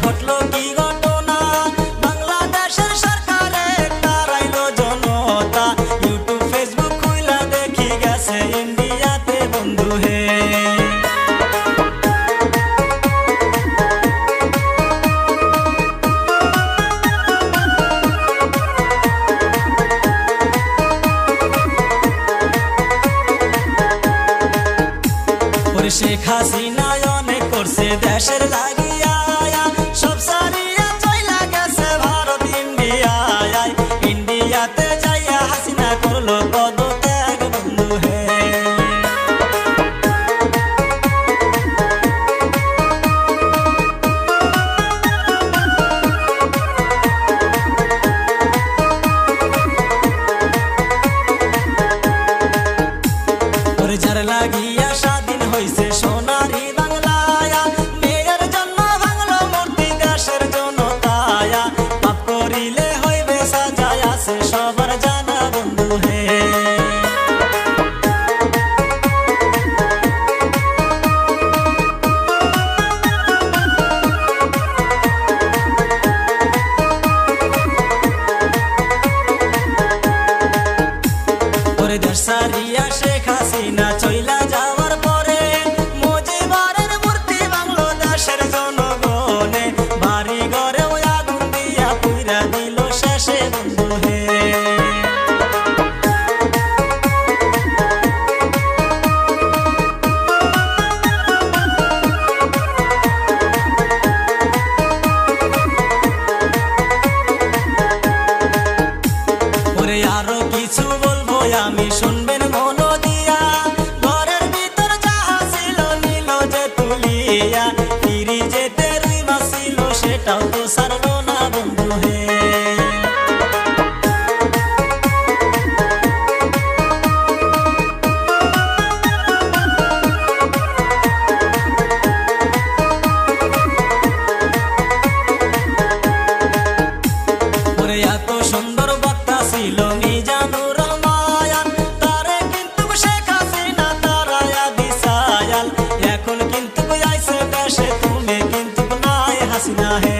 ঘটলো কি ঘটনা, বাংলাদেশের সরকারে তারাইলো জনতা। ইউটিউব ফেসবুক খুইলা দেখি গেছে ইন্ডিয়াতে বন্ধু হে। শেখ হাসিনা অনেক করছে দেশের লাগিয়া, সব সারিয়া চইলা গেছে ভারত ইন্ডিয়ায়। ইন্ডিয়াতে যাইয়া হাসিনা করলো পদত্যাগ বন্ধু হে। যার লাগিয়া স্বাধীন হইছে সোনারি বাংলায়া, মেয়ের জন্য ভাঙলো মূর্তি দেশের জনতায়া। পাপ করিলে হইবে সাজায় আছে সবার জানা বন্ধু হে। দেশ সারিয়া শেখ হাসিনা চইলা যাওয়ার পরে মুজিবের মূর্তি ভাঙলো দেশের জনগণে। বাড়ি ঘরে আগুন দিয়া পুইরা দিল শেষে বন্ধু হে। আরো কিছু বলবো আমি, শুনবেন মন দিয়া। ঘরের ভিতর যাহা ছিল নিল যে তুলিয়া, ফিরি যেতে রুই মাছ ছিল সেটাও তো সারলো না বন্ধু হে। এত সুন্দর বক্তা ছিল মিজানুর রহমান, তারে কিন্তু শেখ হাসিনা তারায়া দিশায়াল। এখন কিন্তু আইছে দেশে তুমি কিন্তু নাই হাসিনা হে।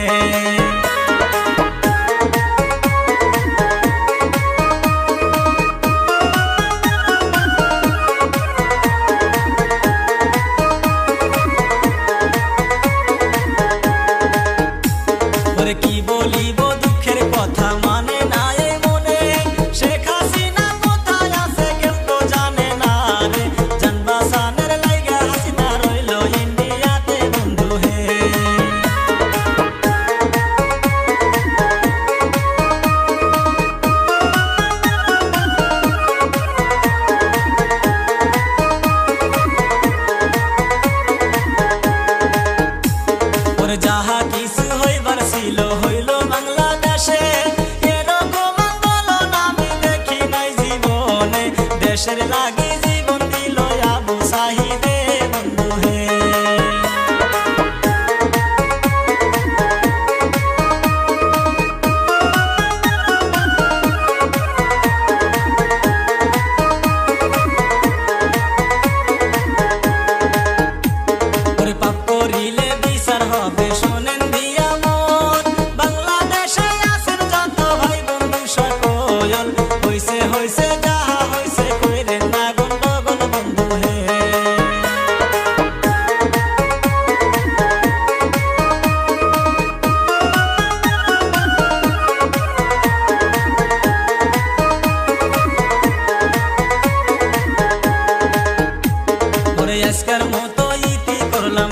কি বলিব দুঃখের কথা, মানে না এই মনে। শেখ হাসিনা কোথায় আছে কেউ তো জানে না রে। জান বাঁচানোর লাইগা হাসিনা রইল ইন্ডিয়াতে বন্ধু হে। যাহা কিছু হইবার ছিল হইল বাংলাদেশে, এরকম আন্দোলন আমি দেখি নাই জীবনে। দেশের লাগি জীবন দিল আবু সাহিদে বন্ধু হে। পাপ করিলে বিচার হবে শোনেন দিয়া মন, বাংলাদেশে আছেন যত ভাই বন্ধু সকল। হইছে হইছে যাহা হইছে কইরেন না গন্ডগোল বন্ধু হে। আজকের মতো ইতি করলাম।